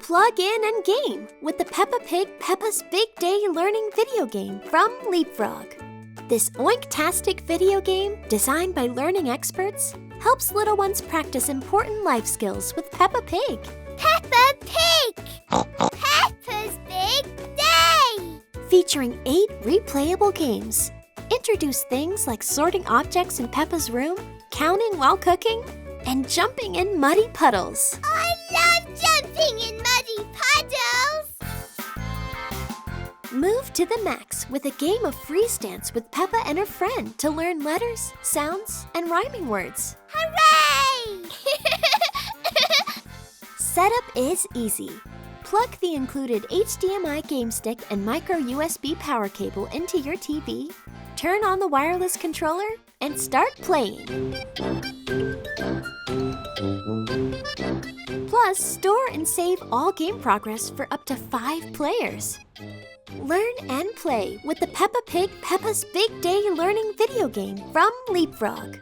Plug in and game with the Peppa Pig Peppa's Big Day Learning video game from LeapFrog. This oink-tastic video game, designed by learning experts, helps little ones practice important life skills with Peppa Pig. Peppa Pig! Peppa's Big Day! Featuring 8 replayable games. Introduce things like sorting objects in Peppa's room, counting while cooking, and jumping in muddy puddles. I love jumping in muddy puddles! Move to the max with a game of freeze dance with Peppa and her friend to learn letters, sounds, and rhyming words. Hooray! Setup is easy. Plug the included HDMI game stick and micro USB power cable into your TV, turn on the wireless controller, and start playing. Plus, store and save all game progress for up to 5 players. Learn and play with the Peppa Pig Peppa's Big Day Learning video game from LeapFrog.